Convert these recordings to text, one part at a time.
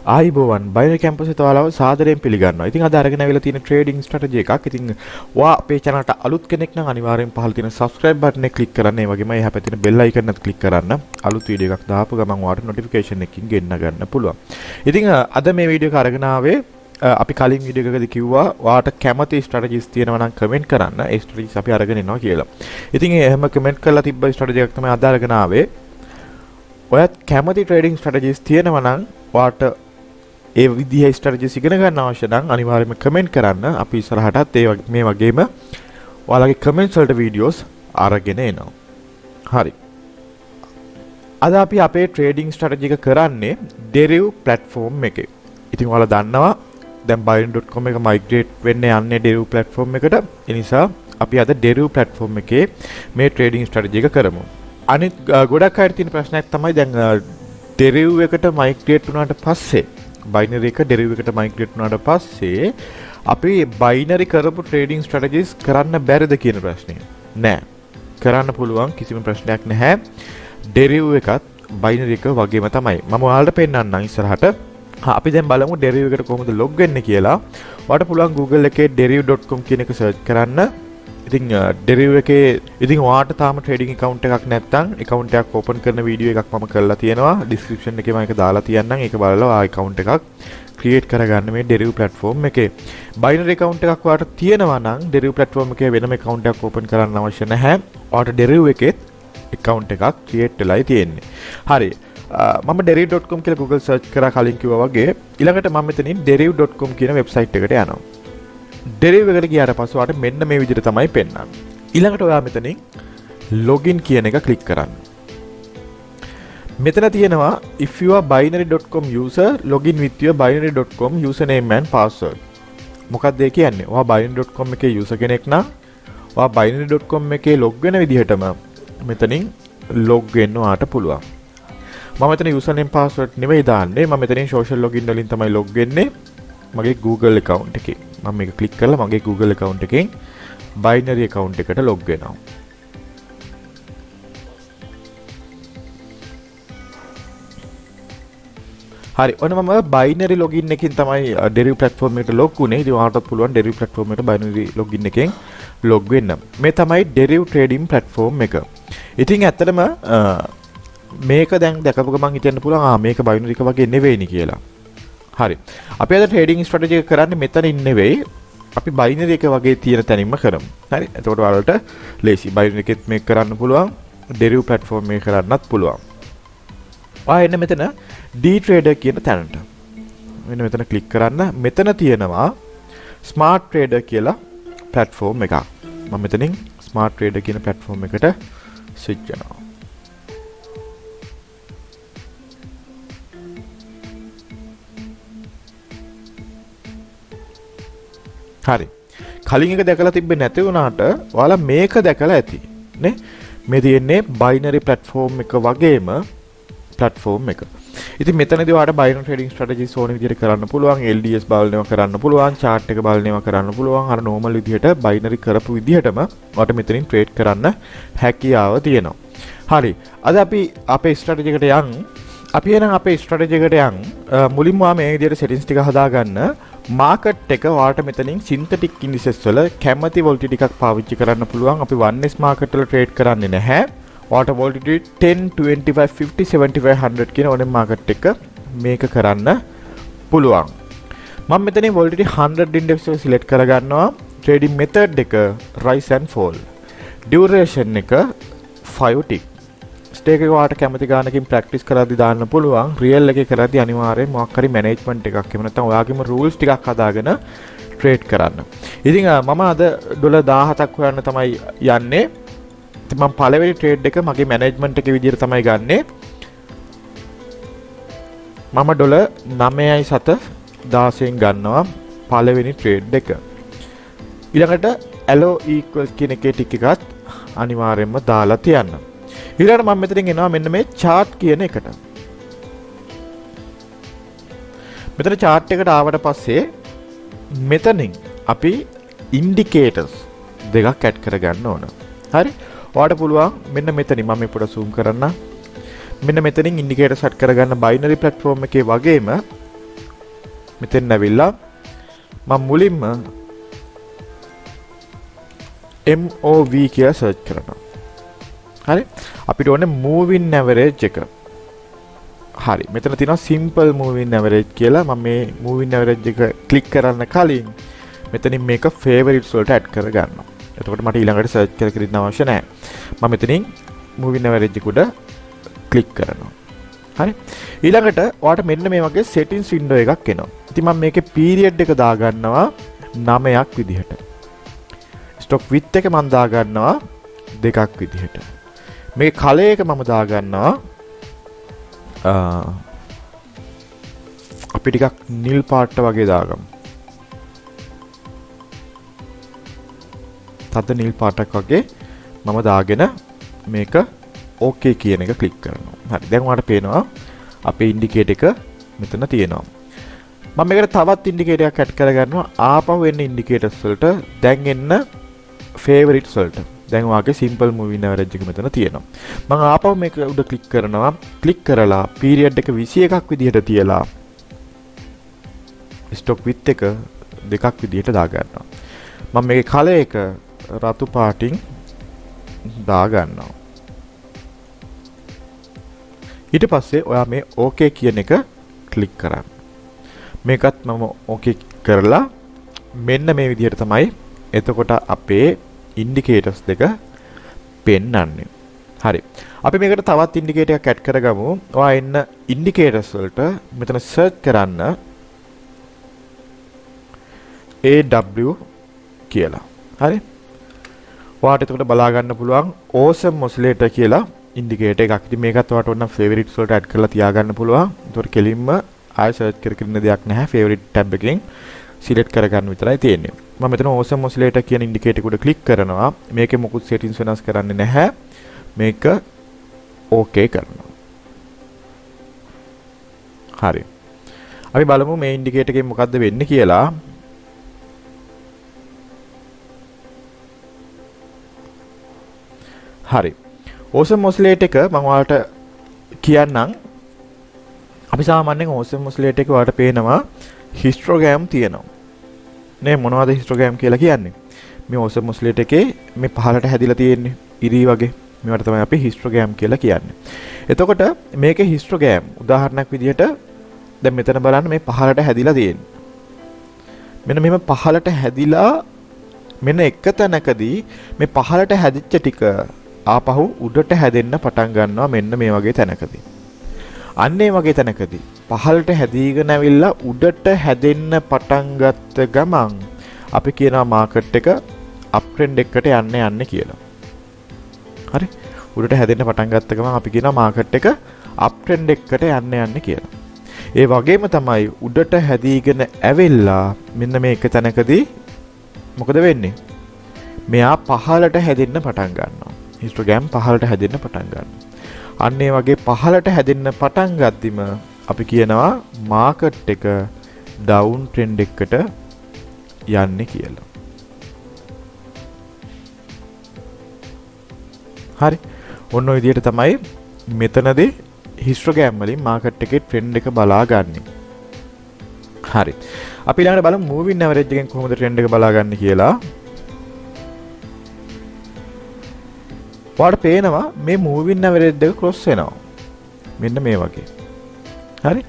ආයිබෝවන් binary campus එකේ ඔයාලව සාදරයෙන් පිළිගන්නවා. ඉතින් අද අරගෙන ආවිලා තියෙන ට්‍රේඩින් ස්ට්‍රැටජි එකක්. ඉතින් ඔයා අපේ channel ට අලුත් කෙනෙක් නම් අනිවාර්යෙන් පහළ තියෙන subscribe button එක click කරන්න. ඒ වගේම එහා පැත්තේ තියෙන bell icon එකත් click කරන්න. අලුත් වීඩියෝ එකක් දාපු ගමන් ඔයාලට notification එකකින් ගෙන්න ගන්න පුළුවන්. ඉතින් අද මේ වීඩියෝ එක අරගෙන ආවේ අපි කලින් වීඩියෝ එකකදී කිව්වා ඔයාට කැමති ස්ට්‍රැටජිස් තියෙනවා නම් කමෙන්ට් කරන්න. ඒ ස්ට්‍රැටජිස් අපි අරගෙන එනවා කියලා. ඉතින් එහෙම කමෙන්ට් කරලා තිබ්බ ස්ට්‍රැටජි එකක් තමයි අද අරගෙන ආවේ. ඔයත් කැමති ට්‍රේඩින් ස්ට්‍රැටජිස් තියෙනවා නම් ඔයාට ඒ විදිහේ ස්ට්‍රැටජිස් ඉගෙන ගන්න අවශ්‍ය නම් අනිවාර්යයෙන්ම කමෙන්ට් කරන්න. අපි ඉස්සරහටත් මේ වගේම ඔයාලගේ කමෙන්ට්ස් වලට වීඩියෝස් අරගෙන එනවා. හරි. අද අපි අපේ ට්‍රේඩින් ස්ට්‍රැටජි එක කරන්නේ Deriv platform එකේ. ඉතින් ඔයාලා දන්නවා දැන් binary.com එක migrate වෙන්න යන්නේ Deriv platform එකට. ඒ නිසා අපි අද Deriv platform එකේ මේ ට්‍රේඩින් ස්ට්‍රැටජි එක කරමු. අනිත් ගොඩක් අයට තියෙන ප්‍රශ්නයක් තමයි දැන් Deriv එකට migrate වුණාට පස්සේ binary එක Deriv එකට migrate වුණාට පස්සේ අපි binary කරපු trading strategies කරන්න බැරිද කියන ප්‍රශ්නය. නෑ. කරන්න පුළුවන් කිසිම ප්‍රශ්නයක් නැහැ. Deriv එකත් binary එක වගේම තමයි. මම ඔයාලට පෙන්නන්නම් ඉස්සරහට. අපි දැන් බලමු Deriv එකට කොහොමද log වෙන්නේ කියලා. ඔයාලට පුළුවන් Google එකේ deriv.com කියන එක search කරන්න. ඉතින් Deriv එකේ ඉතින් ඔයාට තාම trading account එකක් නැත්නම් account එකක් open කරන වීඩියෝ එකක් මම කරලා තියෙනවා. description එකේ මම ඒක දාලා තියන්නම්. ඒක බලලා ආ account එකක් create කරගන්න මේ Deriv platform එකේ. binary account එකක් ඔයාට තියෙනවා නම් Deriv platform එකේ වෙනම account එකක් open කරන්න අවශ්‍ය නැහැ. ඔයාට Deriv එකේ account එකක් create වෙලායි තියෙන්නේ. හරි. මම deriv.com කියලා Google search කරා කලින් කිව්වා වගේ ඊළඟට මම මෙතනින් deriv.com කියන website එකට යනවා. Deriv එකට ගියාට පස්සේ ඔයාලට මෙන්න මේ විදිහට තමයි පෙන්නන්නේ. ඊළඟට ඔයා මෙතනින් login කියන එක click කරන්න. මෙතන තියෙනවා if you are binary.com user login with your binary.com username and password. මොකක්ද ඒ කියන්නේ? ඔයා binary.com එකේ user කෙනෙක් නම් ඔයා binary.com එකේ log වෙන විදිහටම මෙතනින් log වෙන්න ඔයාට පුළුවන්. මම මෙතන username password නෙවෙයි දාන්නේ. මම මෙතනින් social login වලින් තමයි log වෙන්නේ. මගේ Google account එකේ. මම මේක ක්ලික් කරලා මගේ Google account එකෙන් binary account එකට log වෙනවා. හරි. ඔන්න මම binary login එකකින් තමයි Deriv platform එකට log වුනේ. ඉතින් ඔයාලටත් පුළුවන් Deriv platform එකට binary login එකෙන් log වෙන්න. මේ තමයි Deriv trading platform එක. ඉතින් ඇත්තටම මේක දැන් දැකපු ගමන් හිතන්න පුළුවන් මේක binary එක වගේ නෙවෙයිනි කියලා. හරි. අපි අද trading strategy එක කරන්නේ මෙතනින් නෙවෙයි. අපි binary එක වගේ තියෙන තැනින්ම කරමු. හරි. එතකොට ඔයාලට ලේසි. binary එකෙත් මේක කරන්න පුළුවන්. Deriv platform එක කරන්නත් පුළුවන්. ඔයා එන්න මෙතන D trader කියන තැනට. මෙන්න මෙතන ක්ලික් කරන්න. මෙතන තියෙනවා smart trader කියලා platform එකක්. මම මෙතනින් smart trader කියන platform එකට switch කරනවා. හරි. කලින් එක දැකලා තිබ්බේ නැති වුණාට ඔයාලා මේක දැකලා ඇති නේ. මේ තියෙන්නේ binary platform එක වගේම platform එක. ඉතින් මෙතනදී ඔයාලට binary trading strategies ඕන විදිහට කරන්න පුළුවන්. LDS බලනවා කරන්න පුළුවන්. chart එක බලනවා කරන්න පුළුවන්. අර normal විදිහට binary කරපු විදිහටම ඔයාලට මෙතනින් trade කරන්න හැකියාව තියෙනවා. හරි. අද අපි අපේ strategy එකට යන්. අපි එහෙනම් අපේ strategy එකට යන්. මුලින්ම මේ විදිහට settings ටික හදාගන්න. මාකට් එක ඔයාලට මෙතනින් සින්තටික් ඉන්ඩිසස් වල කැමති වොලටිලිටි ටිකක් පාවිච්චි කරන්න පුළුවන්. අපි 1S මාකට් වල ට්‍රේඩ් කරන්නේ නැහැ. ඔයාලට වොලටිලිටි 10 25 50 75 100 කියන ඕනෙම මාකට් එක මේක කරන්න පුළුවන්. මම මෙතනින් වොලටිලිටි 100 ඉන්ඩෙක්ස් එක සිලෙක්ට් කරගන්නවා. ට්‍රේඩින් මෙතඩ් එක rise and fall. ඩියුරේෂන් එක 5 tick. ස්ටේක් එක ඔයාලට කැමති ගානකින් ප්‍රැක්ටිස් කරද්දි දාන්න පුළුවන්. රියල් එකේ කරද්දි අනිවාර්යෙන් මොකක් හරි මැනේජ්මන්ට් එකක් එහෙම නැත්නම් ඔයාගේම රූල්ස් ටිකක් හදාගෙන ට්‍රේඩ් කරන්න. ඉතින් මම අද ඩොලර් 17ක් හොයන්න තමයි යන්නේ. ඉතින් මම පළවෙනි ට්‍රේඩ් එක මගේ මැනේජ්මන්ට් එකේ විදිහට තමයි ගන්නෙ. මම ඩොලර් 9.7 ගන්නවා පළවෙනි ට්‍රේඩ් එක. ඊළඟට allow equals කියන එකේ ටික එකත් අනිවාර්යෙන්ම දාලා තියන්න. ඊළඟට මම මෙතනින් එනවා මෙන්න මේ chart කියන එකට. මෙතන chart එකට ආවට පස්සේ මෙතනින් අපි indicators දෙකක් ඇඩ් කරගන්න ඕන. හරි. ඔයාලට පුළුවන් මෙන්න මෙතනින් මම මේ පොඩ zoom කරන්න. මෙන්න මෙතනින් indicators ඇඩ් කරගන්න binary platform එකේ වගේම මෙතෙන් ඇවිල්ලා මම මුලින්ම MOV කියලා සර්ච් කරනවා. හරි. අපිට ඕනේ moving average එක. හරි. මෙතන තියෙනවා simple moving average කියලා. මම මේ moving average එක ක්ලික් කරන්න කලින් මෙතනින් මේක favorites වලට add කර ගන්නවා. එතකොට මට ඊළඟට search කර කර ඉන්න අවශ්‍ය නැහැ. මම මෙතනින් moving average එක උඩ ක්ලික් කරනවා. හරි. ඊළඟට ඔයාලට මෙන්න මේ වගේ settings window එකක් එනවා. ඉතින් මම මේකේ period එක දා ගන්නවා 9ක් විදිහට. stock width එක මම දා ගන්නවා 2ක් විදිහට. මේකේ color එක මම දා ගන්නවා අපි ටිකක් නිල් පාට වගේ දාගමු. තද නිල් පාටක් වගේ මම දාගෙන මේක ඕකේ කියන එක ක්ලික් කරනවා. හරි. දැන් ඔයාලට පේනවා අපේ ඉන්ඩිකේටර් එක මෙතන තියෙනවා. මම මේකට තවත් ඉන්ඩිකේටර් එකක් ඇඩ් කරගන්නවා. ආපහු එන්න ඉන්ඩිකේටර්ස් වලට දැන් එන්න favorites වලට. දැන් ඔයාගේ simple moving average එක මෙතන තියෙනවා. මම ආපහු මේක උඩ ක්ලික් කරනවා. ක්ලික් කරලා period එක 21ක් විදිහට තියලා stock width එක 2ක් විදිහට දා ගන්නවා. මම මේකේ color එක රතු පාටින් දා ගන්නවා. ඊට පස්සේ ඔයා මේ ඕකේ කියන එක ක්ලික් කරන්න. මේකත් මම ඕකේ කරලා මෙන්න මේ විදිහට තමයි එතකොට අපේ ඉන්ඩිකේටර්ස් දෙක පෙන්වන්නේ. හරි. අපි මේකට තවත් ඉන්ඩිකේටර් එකක් ඇඩ් කරගමු. ඔයා එන්න ඉන්ඩිකේටර්ස් වලට මෙතන සර්ච් කරන්න AW කියලා. හරි. ඔයාට එතකොට බලා ගන්න පුළුවන් awesome oscillator කියලා ඉන්ඩිකේටර් එකක්. ඉතින් මේකත් ඔයාට ඕන නම් favorites වලට ඇඩ් කරලා තියාගන්න පුළුවන්. ඒතකොට කෙලින්ම ආයෙ සර්ච් කර කර ඉන්න දෙයක් නැහැ. favorite tab එකෙන් select කරගන්න විතරයි තියෙන්නේ. මම මෙතන awesome oscillator කියන ඉන්ඩිකේටර් එක උඩ ක්ලික් කරනවා. මේකේ මොකුත් settings වෙනස් කරන්නේ නැහැ. මේක okay කරනවා. හරි. අපි බලමු මේ ඉන්ඩිකේටර් එකෙන් මොකද්ද වෙන්නේ කියලා. හරි. awesome oscillator එක මම ඔයාලට කියන්නම්. අපි සාමාන්‍යයෙන් awesome oscillator එක ඔයාලට පේනවා histogram තියෙනවා. නේ මොනවද histogram කියලා කියන්නේ? මේ awesome oscillator එකේ මේ පහළට හැදිලා තියෙන්නේ ඉරි වගේ. මේවට තමයි අපි histogram කියලා කියන්නේ. එතකොට මේකේ histogram උදාහරණයක් විදිහට දැන් මෙතන බලන්න මේ පහළට හැදිලා තියෙන්නේ. මෙන්න මෙහෙම පහළට හැදිලා මෙන්න එක තැනකදී මේ පහළට හැදිච්ච ටික ආපහු උඩට හැදෙන්න පටන් ගන්නවා මෙන්න මේ වගේ තැනකදී. අන්න ඒ වගේ තැනකදී පහළට හැදීගෙන ඇවිල්ලා උඩට හැදෙන්න පටන් ගත්ත ගමන් අපි කියනවා මාකට් එක අප් ට්‍රෙන්ඩ් එකකට යන්න කියලා. හරි. උඩට හැදෙන්න පටන් ගත්ත ගමන් අපි කියනවා මාකට් එක අප් ට්‍රෙන්ඩ් එකකට යන්න කියලා. ඒ වගේම තමයි උඩට හැදීගෙන ඇවිල්ලා මෙන්න මේ එක තැනකදී මොකද වෙන්නේ? මෙයා පහළට හැදෙන්න පටන් ගන්නවා. histogram පහළට හැදෙන්න පටන් ගන්නවා. අන්න ඒ වගේ පහළට හැදෙන්න පටන් ගද්දිම අපි කියනවා මාකට් එක ඩවුන් ට්‍රෙන්ඩ් එකකට යන්නේ කියලා. හරි. ඔන්න ඔය විදිහට තමයි මෙතනදී histogram වලින් මාකට් එකේ ට්‍රෙන්ඩ් එක බලාගන්නේ. හරි. අපි ඊළඟට බලමු moving average එකෙන් කොහොමද ට්‍රෙන්ඩ් එක බලාගන්නේ කියලා. ඔයාලට පේනවා මේ moving average එක cross වෙනවා. මෙන්න මේ වගේ. හරි.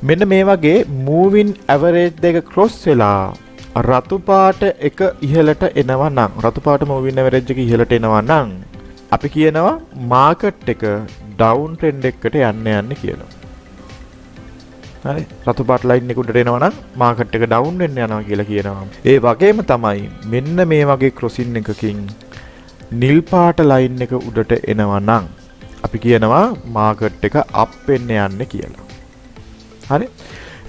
මෙන්න මේ වගේ moving average දෙක cross වෙලා රතු පාට එක ඉහළට එනවා නම් රතු පාට moving average එක ඉහළට එනවා නම් අපි කියනවා market එක down trend එකකට යන්න කියලා. හරි. රතු පාට line එක උඩට එනවා නම් market එක down වෙන්න යනවා කියලා කියනවා. ඒ වගේම තමයි මෙන්න මේ වගේ crossing එකකින් නිල් පාට line එක උඩට එනවා නම් අපි කියනවා market එක up වෙන්න යන්න කියලා. හරි.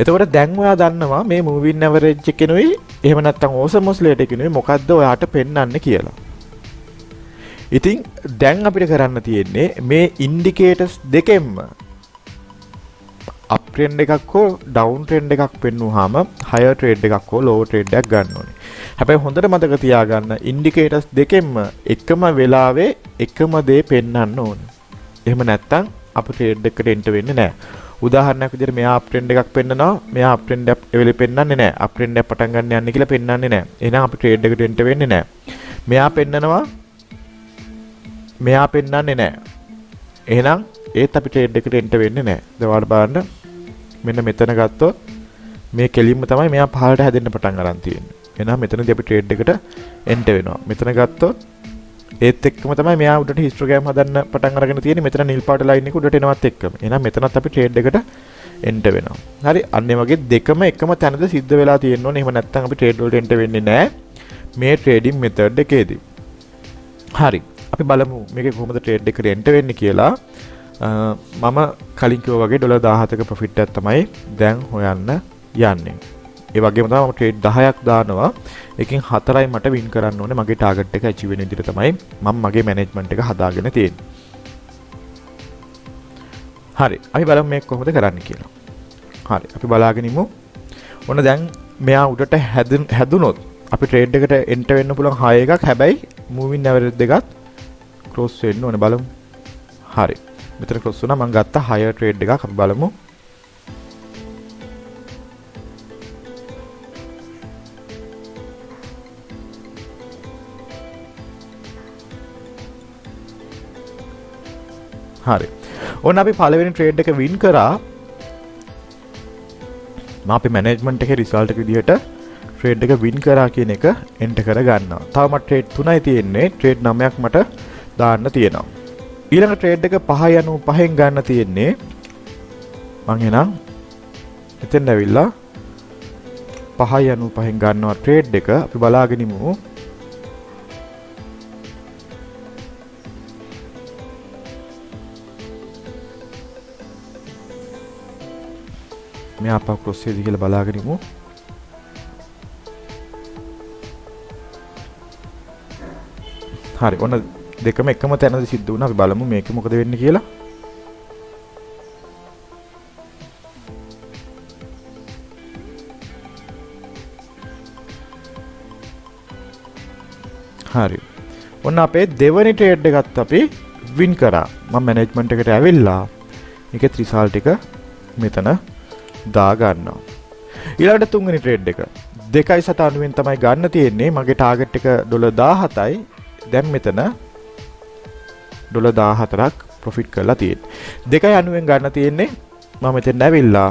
එතකොට දැන් ඔයා දන්නවා මේ moving average එකෙනුයි එහෙම නැත්නම් awesome oscillator එකෙනුයි මොකද්ද ඔයාට පෙන්වන්නේ කියලා. ඉතින් දැන් අපිට කරන්න තියෙන්නේ මේ indicators දෙකෙන්ම up trend එකක් හෝ down trend එකක් පෙන්වුවාම higher trade එකක් හෝ lower trade එකක් ගන්න ඕනේ. හැබැයි හොඳට මතක තියාගන්න indicators දෙකෙන්ම එකම වෙලාවේ එකම දේ පෙන්වන්න ඕනේ. එහෙම නැත්නම් අපේ trade එකට එන්ටර් වෙන්නේ නැහැ. උදාහරණයක් විදිහට මෙයා අප් ට්‍රෙන්ඩ් එකක් පෙන්නනවා. මෙයා අප් ට්‍රෙන්ඩ් එක එවෙලේ පෙන්නන්නේ නැහැ. අප් ට්‍රෙන්ඩ් එක පටන් ගන්න යන්නේ කියලා පෙන්නන්නේ නැහැ. එහෙනම් අපි ට්‍රේඩ් එකට එන්ටර් වෙන්නේ නැහැ. මෙයා පෙන්නනවා. මෙයා පෙන්නන්නේ නැහැ. එහෙනම් ඒත් අපි ට්‍රේඩ් එකට එන්ටර් වෙන්නේ නැහැ. දැන් ඔයාලා බලන්න මෙන්න මෙතන ගත්තොත් මේ කෙලින්ම තමයි මෙයා පහළට හැදෙන්න පටන් ගන්න තියෙන්නේ. එහෙනම් මෙතනදී අපි ට්‍රේඩ් එකට එන්ටර් වෙනවා. මෙතන ගත්තොත් ඒත් එක්කම තමයි මෙයා උඩට හිස්ටෝග්‍රෑම් හදන්න පටන් අරගෙන තියෙන්නේ. මෙතන නිල් පාට ලයින් එක උඩට එනවත් එක්කම. එහෙනම් මෙතනත් අපි ට්‍රේඩ් එකට එන්ටර් වෙනවා. හරි. අන්න ඒ වගේ දෙකම එකම තැනද සිද්ධ වෙලා තියෙන්න ඕනේ. එහෙම නැත්නම් අපි ට්‍රේඩ් වලට එන්ටර් වෙන්නේ නැහැ. මේ ට්‍රේඩින් මෙතඩ් එකේදී. හරි. අපි බලමු මේකේ කොහොමද ට්‍රේඩ් එකට එන්ටර් වෙන්නේ කියලා. මම කලින් කිව්වා වගේ ඩොලර් 17ක ප්‍රොෆිට් එකක් තමයි දැන් හොයන්න යන්නේ. ඒ වගේම තමයි මම ට්‍රේඩ් 10ක් දානවා. එකකින් 4යි මට වින් කරන්න ඕනේ. මගේ ටාගට් එක අචීව් වෙන විදිහට තමයි මම මගේ මැනේජ්මන්ට් එක හදාගෙන තියෙන්නේ. හරි. අපි බලමු මේක කොහොමද කරන්න කියලා. හරි. අපි බලාගෙන ඉමු. ඔන්න දැන් මෙයා උඩට හැදුනොත් අපි ට්‍රේඩ් එකට එන්ටර් වෙන්න පුළුවන් 6 එකක්. හැබැයි මූවින් ඇවරේජ් දෙකත් ක්‍රොස් වෙන්න ඕනේ. බලමු. හරි. මෙතන ක්‍රොස් වුණා. මම ගත්ත 6 ට්‍රේඩ් එකක්. අපි බලමු. හරි. ඔන්න අපි පළවෙනි ට්‍රේඩ් එක වින් කරා. මම අපේ මැනේජ්මන්ට් එකේ රිසල්ට් එක විදිහට ට්‍රේඩ් එක වින් කරා කියන එක එන්ටර් කර ගන්නවා. තව මට ට්‍රේඩ් 3යි තියෙන්නේ. ට්‍රේඩ් 9ක් මට දාන්න තියෙනවා. ඊළඟ ට්‍රේඩ් එක 5.95න් ගන්න තියෙන්නේ. මං එහෙනම් එතෙන් ඇවිල්ලා 5.95න් ගන්නවා ට්‍රේඩ් එක. අපි බලාගෙන ඉමු. මේ අපා ක්‍රොස් එකේදී කියලා බලාගෙන ඉමු. හරි. ඔන්න දෙකම එකම තැනදී සිද්ධ වුණා. අපි බලමු මේක මොකද වෙන්නේ කියලා. හරි. ඔන්න අපේ දෙවෙනි ට්‍රේඩ් එකත් අපි වින් කරා. මම මැනේජ්මන්ට් එකට ඇවිල්ලා ඒකේ රිසල්ට් එක මෙතන දා ගන්නවා. ඊළඟට තුන්වෙනි ට්‍රේඩ් එක 2.90න් තමයි ගන්න තියෙන්නේ. මගේ ටාගට් එක ඩොලර් 17යි. දැන් මෙතන ඩොලර් 14ක් ප්‍රොෆිට් කරලා තියෙන්නේ. 2.90න් ගන්න තියෙන්නේ. මම මෙතෙන් ඇවිල්ලා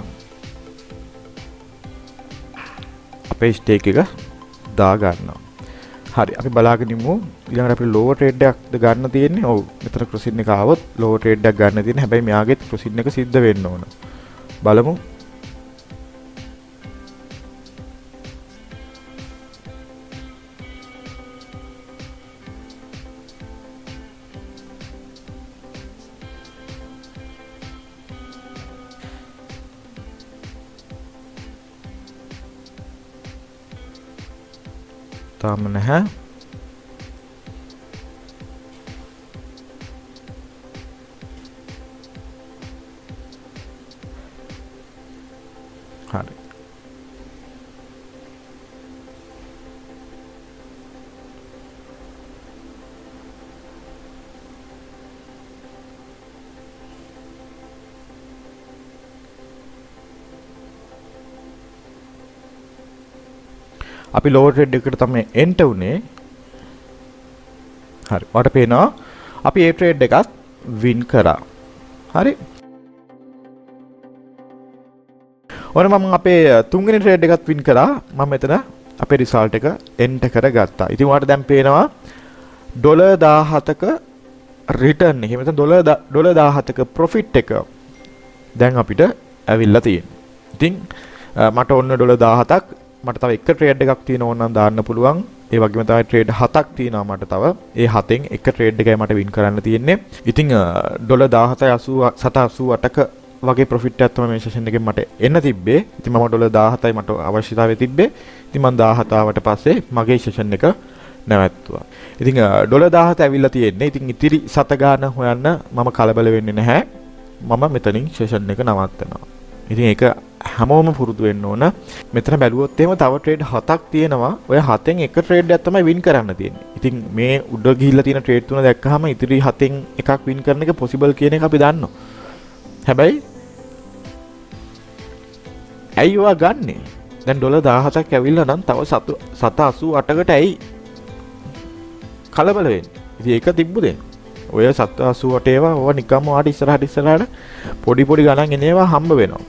අපේ ස්ටේක් එක දා ගන්නවා. හරි. අපි බලාගෙන ඉමු. ඊළඟට අපිට ලෝවර් ට්‍රේඩ් එකක්ද ගන්න තියෙන්නේ. ඔව්. මෙතන ක්‍රොසින් එක ආවොත් ලෝවර් ට්‍රේඩ් එකක් ගන්න තියෙන්නේ. හැබැයි මෙයාගේ ක්‍රොසින් එක සිද්ධ වෙන්න ඕන. බලමු. තාම නැහැ. හරි. අපි ලෝවර් ට්‍රේඩ් එකට තමයි එන්ටර් උනේ. හරි. ඔයාලට පේනවා අපි ඒ ට්‍රේඩ් එකත් වින් කරා. හරි. ඔන්න මම අපේ තුන්වෙනි ට්‍රේඩ් එකත් වින් කරා. මම මෙතන අපේ රිසල්ට් එක එන්ටර් කරගත්තා. ඉතින් ඔයාලට දැන් පේනවා ඩොලර් 17ක රිටර්න් එක. මෙතන ඩොලර් 17ක ප්‍රොෆිට් එක දැන් අපිට ඇවිල්ලා තියෙනවා. ඉතින් මට ඔන්න ඩොලර් 17ක් මට තව එක ට්‍රේඩ් එකක් තියෙනවා ඕනනම් දාන්න පුළුවන්. ඒ වගේම තමයි ට්‍රේඩ් 7ක් තියෙනවා මට තව. ඒ 7න් එක ට්‍රේඩ් එකයි මට වින් කරන්න තියෙන්නේ. ඉතින් ඩොලර් 17.88ක වගේ ප්‍රොෆිට් එකක් තමයි මේ සෙෂන් එකෙන් මට එන්න තිබ්බේ. ඉතින් මම ඩොලර් 17යි මට අවශ්‍යතාවය තිබ්බේ. ඉතින් මම 17 ආවට පස්සේ මගේ සෙෂන් එක නැවැත්තුවා. ඉතින් ඩොලර් 17 ඇවිල්ලා තියෙන්නේ. ඉතින් ඉතිරි සත ගාන හොයන්න මම කලබල වෙන්නේ නැහැ. මම මෙතනින් සෙෂන් එක නවත්තනවා. ඉතින් ඒක හැමෝම පුරුදු වෙන්න ඕන. මෙතන බැලුවොත් එහෙම තව ට්‍රේඩ් 7ක් තියෙනවා. ඔය 7න් එක ට්‍රේඩ් එකක් තමයි වින් කරන්න තියෙන්නේ. ඉතින් මේ උඩ ගිහිල්ලා තියෙන ට්‍රේඩ් තුන දැක්කහම ඉතිරි 7න් එකක් වින් කරන එක පොසිබල් කියන එක අපි දන්නවා. හැබැයි ඇයි ඔයා ගන්නෙ? දැන් ඩොලර් 17ක් ඇවිල්ලා නම් තව 788කට ඇයි කලබල වෙන්නේ? ඉතින් ඒක තිබ්බුද? ඔය 788 ඒවා ඔය නිකම්ම වාට ඉස්සරහට පොඩි ගණන් එනේවා හම්බ වෙනවා.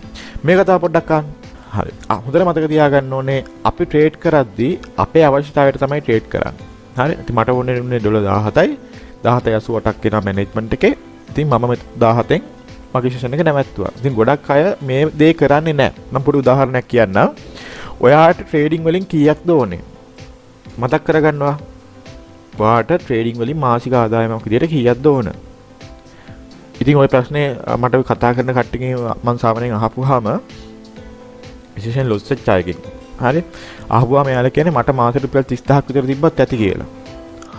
මේක තව පොඩ්ඩක් අහන්න. හරි. හොඳට මතක තියාගන්න ඕනේ අපි ට්‍රේඩ් කරද්දී අපේ අවශ්‍යතාවයට තමයි ට්‍රේඩ් කරන්නේ. හරි. ඉතින් මට ඕනේ ඩොලර් 17යි 1788ක් වෙනා මැනේජ්මන්ට් එකේ. ඉතින් මම 17න් මගේ සෙෂන් එක නැවැත්තුවා. ඉතින් ගොඩක් අය මේ දේ කරන්නේ නැහැ. මම පොඩි උදාහරණයක් කියන්නම්. ඔයාට ට්‍රේඩින් වලින් කීයක්ද ඕනේ? මතක් කරගන්නවා. ඔයාට ට්‍රේඩින් වලින් මාසික ආදායමක් විදියට කීයක්ද ඕන? ඉතින් ওই ප්‍රශ්නේ මට කතා කරන කට්ටියගෙන් මම සාමාන්‍යයෙන් අහපුවාම විශේෂයෙන් ලොස් වෙච්ච අයගෙන් හරි අහපුවාම එයාලා කියන්නේ මට මාසෙට රුපියල් 30000ක් විතර තිබ්බත් ඇති කියලා.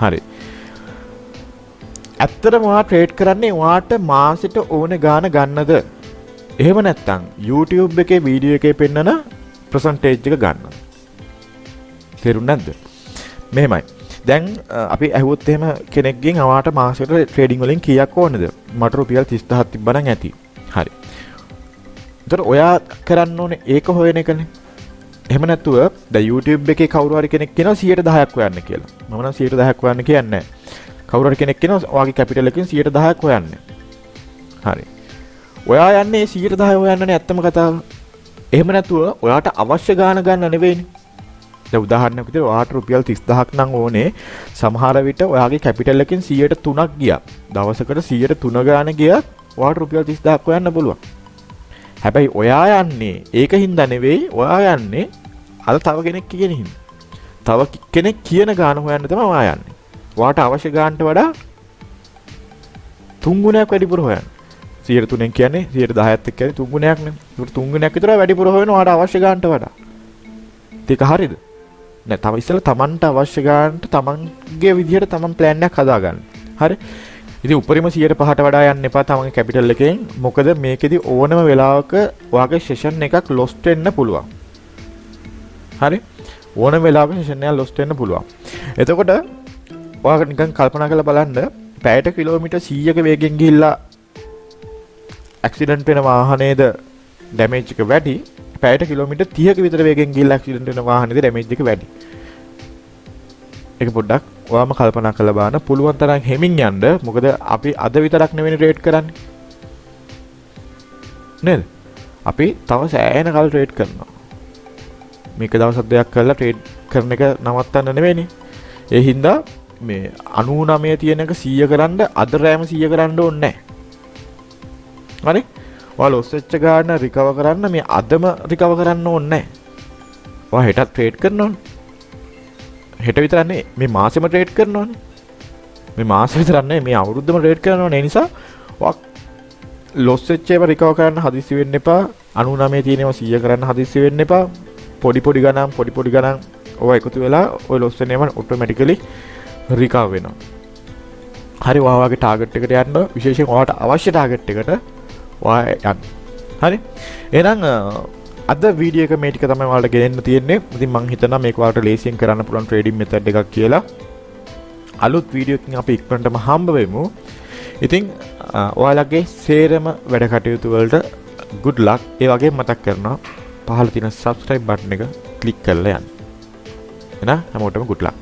හරි. ඇත්තටම ඔයා ට්‍රේඩ් කරන්නේ ඔයාට මාසෙට ඕන ගාන ගන්නද? එහෙම නැත්නම් YouTube එකේ වීඩියෝ එකේ පෙන්නන percentage එක ගන්න. තේරුණා නැද්ද? මෙහෙමයි. දැන් අපි ඇහුවොත් එහෙම කෙනෙක්ගෙන් ඔයාට මාසෙට ට්‍රේඩින් වලින් කීයක් ඕනද? මට රුපියල් 30000ක් තිබ්බනම් ඇති. හරි. ඒතර ඔයා කරන්න ඕනේ ඒක හොයන එකනේ. එහෙම නැතුව දැන් YouTube එකේ කවුරු හරි කෙනෙක් කියනවා 110ක් හොයන්න කියලා. මම නම් 110ක් හොයන්න කියන්නේ නැහැ. කවුරු හරි කෙනෙක් කියනවා ඔයාගේ කැපිටල් එකෙන් 110ක් හොයන්න. හරි. ඔයා යන්නේ 110 හොයන්නනේ ඇත්තම කතාව. එහෙම නැතුව ඔයාට අවශ්‍ය ගාන ගන්න නෙවෙයිනේ. දැන් උදාහරණයක් විදිහට ඔයාට රුපියල් 30000ක් නම් ඕනේ. සමහර විට ඔයාගේ කැපිටල් එකෙන් 103ක් ගියා. දවසකට 103 ගාන ගියත් ඔයාට රුපියල් 30000ක් හොයන්න පුළුවන්. හැබැයි ඔයා යන්නේ ඒක හින්දා නෙවෙයි. ඔයා යන්නේ අර තව කෙනෙක් කියන හින්දා. තව කෙනෙක් කියන ගාන හොයන්න තමයි ඔයා යන්නේ. ඔයාට අවශ්‍ය ගානට වඩා 3 ගුණයක් වැඩිපුර හොයන්න. 103න් කියන්නේ 110ත් එක්ක කියන්නේ 3 ගුණයක් නේ. ඒක 3 ගුණයක් විතර වැඩිපුර හොයන ඔයාට අවශ්‍ය ගානට වඩා. ඒක හරියද? නෑ තව ඉස්සෙල්ලා Tamanට අවශ්‍ය ගානට Tamanගේ විදිහට Taman ප්ලෑන් එකක් හදාගන්න. හරි? ඉතින් උපරිම 105ට වඩා යන්න එපා තමන්ගේ කැපිටල් එකෙන්. මොකද මේකෙදි ඕනම වෙලාවක ඔයාගේ සෙෂන් එකක් ලොස්ට් වෙන්න පුළුවන්. හරි? ඕනම වෙලාවක සෙෂන් එක ලොස්ට් වෙන්න පුළුවන්. එතකොට ඔයා නිකන් කල්පනා කරලා බලන්න පැයට කිලෝමීටර් 100ක වේගෙන් ගිහිල්ලා ඇක්සිඩන්ට් වෙන වාහනේද ඩැමේජ් එක වැඩි. පැයට කිලෝමීටර් 30ක විතර වේගෙන් ගිහිල්ලා ඇක්සිඩන්ට් වෙන වාහනේද ඩැමේජ් එක වැඩි. ඒක පොඩ්ඩක් ඔයාම කල්පනා කරලා බලන්න. පුළුවන් තරම් හෙමින් යන්න. මොකද අපි අද විතරක් නෙවෙයි ට්‍රේඩ් කරන්නේ. නේද? අපි තව සෑහෙන කල් ට්‍රේඩ් කරනවා. මේක දවස් දෙකක් කරලා ට්‍රේඩ් කරන එක නවත්තන්න නෙවෙයිනේ. ඒ හින්දා මේ 99 තියෙන එක 100 කරන්න අද රෑම 100 කරන්න ඕනේ නැහැ. හරි? ඔයා ලොස් වෙච්ච ගාන රිකවර් කරන්න මේ අදම රිකවර් කරන්න ඕනේ නැහැ. ඔයා හෙටත් ට්‍රේඩ් කරන්න ඕනේ. හෙට විතරක් නෙවෙයි මේ මාසෙම ට්‍රේඩ් කරනවානේ. මේ මාසෙ විතරක් නෙවෙයි මේ අවුරුද්දම ට්‍රේඩ් කරනවානේ. ඒ නිසා ඔයා ලොස් වෙච්ච ඒවා රිකවර් කරන්න හදිස්සි වෙන්න එපා. 99 තියෙනවා 100 කරන්න හදිස්සි වෙන්න එපා. පොඩි ගණන් ඔය එකතු වෙලා ඔය ලොස් වෙන ඒවා ඔටෝමැටිකලි රිකවර් වෙනවා. හරි ඔයාගේ ටාගට් එකට යන්න විශේෂයෙන් ඔයාට අවශ්‍ය ටාගට් එකට ඔයා යන්න. හරි? එහෙනම් අද වීඩියෝ එක මේ ටික තමයි ඔයාලට ගෙනෙන්න තියෙන්නේ. ඉතින් මම හිතනවා මේක ඔයාලට ලේසියෙන් කරන්න පුළුවන් ට්‍රේඩින් මෙතඩ් එකක් කියලා. අලුත් වීඩියෝ එකකින් අපි ඉක්මනටම හම්බ වෙමු. ඉතින් ඔයාලගේ සේරම වැඩ කටයුතු වලට good luck. ඒ වගේම මතක් කරනවා පහළ තියෙන subscribe button එක click කරලා යන්න. එහෙනම් හැමෝටම good luck.